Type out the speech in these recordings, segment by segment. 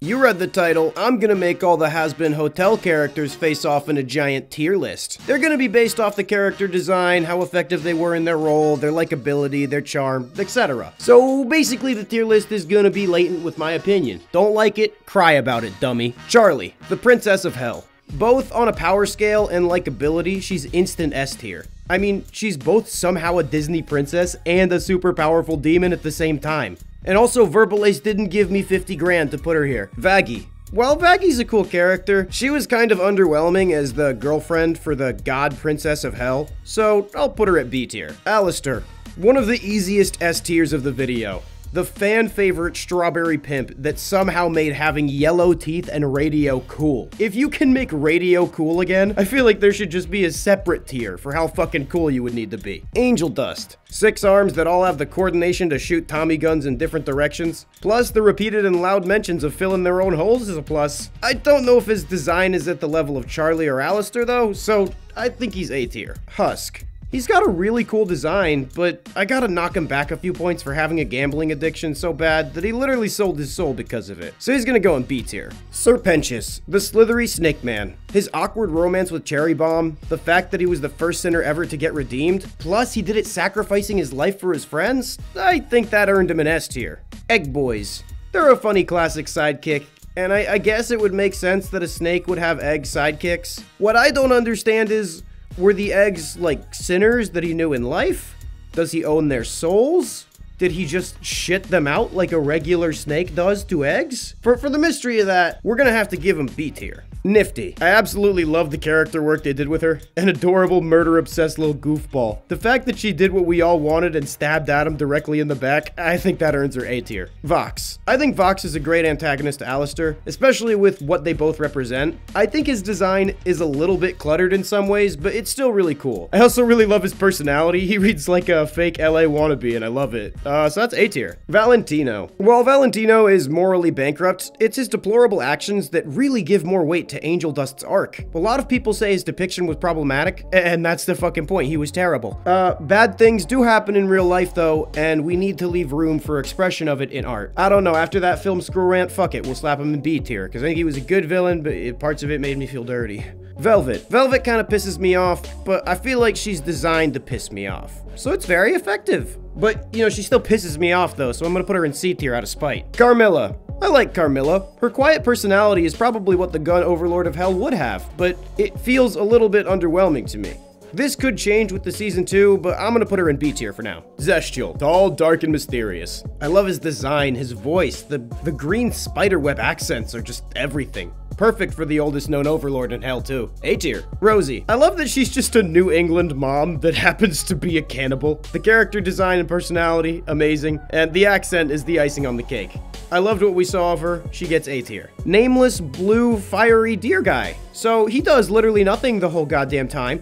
You read the title. I'm gonna make all the Hazbin Hotel characters face off in a giant tier list. They're gonna be based off the character design, how effective they were in their role, their likability, their charm, etc. So basically the tier list is gonna be latent with my opinion. Don't like it? Cry about it, dummy. Charlie, the Princess of Hell. Both on a power scale and likability, she's instant S tier. I mean, she's both somehow a Disney princess and a super powerful demon at the same time. And also, Verbal Ace didn't give me 50 grand to put her here. Vaggie. Well, Vaggie's a cool character. She was kind of underwhelming as the girlfriend for the god princess of hell, so I'll put her at B tier. Alastor. One of the easiest S tiers of the video. The fan favorite strawberry pimp that somehow made having yellow teeth and radio cool. If you can make radio cool again, I feel like there should just be a separate tier for how fucking cool you would need to be. Angel Dust. 6 arms that all have the coordination to shoot Tommy guns in different directions. Plus, the repeated and loud mentions of filling their own holes is a plus. I don't know if his design is at the level of Charlie or Alastor though, so I think he's A tier. Husk. He's got a really cool design, but I gotta knock him back a few points for having a gambling addiction so bad that he literally sold his soul because of it. So he's gonna go in B tier. Serpentious, the slithery snake man. His awkward romance with Cherry Bomb, the fact that he was the first sinner ever to get redeemed, plus he did it sacrificing his life for his friends, I think that earned him an S tier. Egg Boys. They're a funny classic sidekick, and I guess it would make sense that a snake would have egg sidekicks. What I don't understand is, were the eggs like sinners that he knew in life? Does he own their souls? Did he just shit them out like a regular snake does to eggs? For the mystery of that, we're gonna have to give him B tier. Nifty. I absolutely love the character work they did with her. An adorable, murder-obsessed little goofball. The fact that she did what we all wanted and stabbed Adam directly in the back, I think that earns her A tier. Vox. I think Vox is a great antagonist to Alastor, especially with what they both represent. I think his design is a little bit cluttered in some ways, but it's still really cool. I also really love his personality. He reads like a fake LA wannabe, and I love it. So that's A tier. Valentino. While Valentino is morally bankrupt, it's his deplorable actions that really give more weight to Angel Dust's arc. A lot of people say his depiction was problematic, and that's the fucking point. He was terrible. Bad things do happen in real life though, and we need to leave room for expression of it in art. I don't know, after that film Screw Rant, fuck it, we'll slap him in B tier, because I think he was a good villain, but parts of it made me feel dirty. Velvet. Velvet kind of pisses me off, but I feel like she's designed to piss me off. So it's very effective. But, you know, she still pisses me off though, so I'm gonna put her in C tier out of spite. Carmilla. I like Carmilla. Her quiet personality is probably what the gun overlord of hell would have, but it feels a little bit underwhelming to me. This could change with the season 2, but I'm gonna put her in B tier for now. Zestial, tall, dark, and mysterious. I love his design, his voice, the green spiderweb accents are just everything. Perfect for the oldest known overlord in hell too. A tier. Rosie. I love that she's just a New England mom that happens to be a cannibal. The character design and personality, amazing, and the accent is the icing on the cake. I loved what we saw of her. She gets A tier. Nameless, blue, fiery deer guy. So he does literally nothing the whole goddamn time.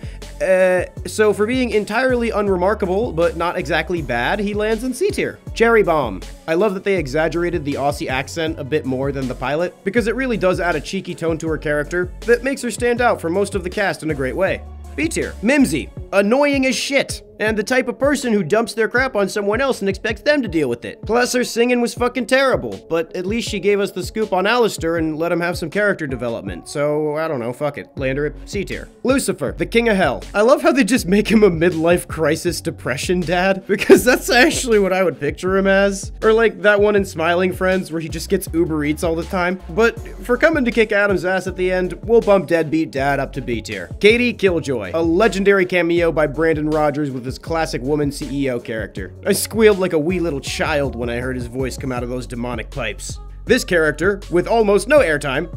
So for being entirely unremarkable, but not exactly bad, he lands in C tier. Cherry Bomb. I love that they exaggerated the Aussie accent a bit more than the pilot, because it really does add a cheeky tone to her character that makes her stand out from most of the cast in a great way. B tier. Mimsy. Annoying as shit. And the type of person who dumps their crap on someone else and expects them to deal with it. Plus, her singing was fucking terrible, but at least she gave us the scoop on Alastor and let him have some character development. So, I don't know, fuck it. Land her at C tier. Lucifer, the king of hell. I love how they just make him a midlife crisis depression dad, because that's actually what I would picture him as. Or like that one in Smiling Friends where he just gets Uber Eats all the time. But for coming to kick Adam's ass at the end, we'll bump deadbeat dad up to B tier. Katie Killjoy, a legendary cameo by Brandon Rogers with his classic woman CEO character. I squealed like a wee little child when I heard his voice come out of those demonic pipes. This character, with almost no airtime,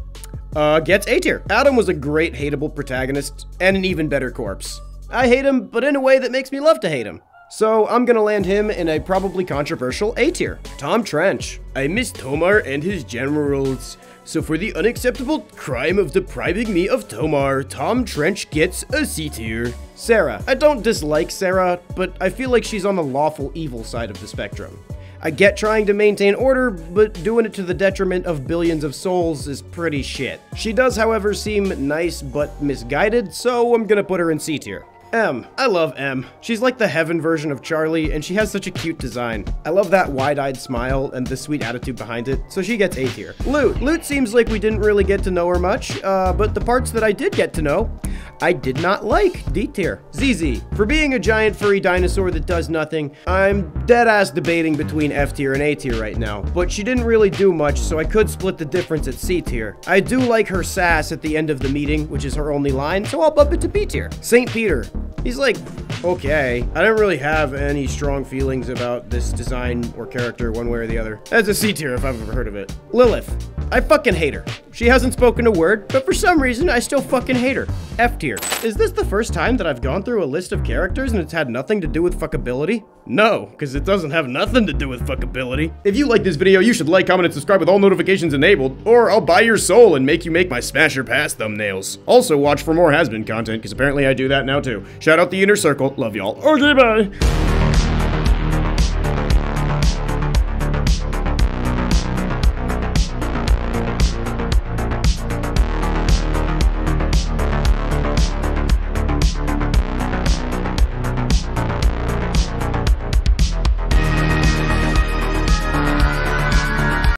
gets A tier. Adam was a great hateable protagonist, and an even better corpse. I hate him, but in a way that makes me love to hate him. So I'm gonna land him in a probably controversial A tier. Tom Trench. I miss Tomar and his generals. So for the unacceptable crime of depriving me of Tomar, Tom Trench gets a C tier. Sarah. I don't dislike Sarah, but I feel like she's on the lawful evil side of the spectrum. I get trying to maintain order, but doing it to the detriment of billions of souls is pretty shit. She does, however, seem nice but misguided, so I'm gonna put her in C tier. M. I love M. She's like the heaven version of Charlie, and she has such a cute design. I love that wide-eyed smile and the sweet attitude behind it, so she gets A tier. Loot seems like we didn't really get to know her much, but the parts that I did get to know, I did not like. D tier. ZZ. For being a giant furry dinosaur that does nothing, I'm dead-ass debating between F tier and A tier right now, but she didn't really do much, so I could split the difference at C tier. I do like her sass at the end of the meeting, which is her only line, so I'll bump it to B tier. St. Peter. He's like, okay. I don't really have any strong feelings about this design or character one way or the other. That's a C tier if I've ever heard of it. Lilith. I fucking hate her. She hasn't spoken a word, but for some reason, I still fucking hate her. F tier. Is this the first time that I've gone through a list of characters and it's had nothing to do with fuckability? No, because it doesn't have nothing to do with fuckability. If you like this video, you should like, comment, and subscribe with all notifications enabled, or I'll buy your soul and make you make my Smash Your Pass thumbnails. Also, watch for more Hazbin content, because apparently I do that now too. Shout out the inner circle. Love y'all. Okay, bye.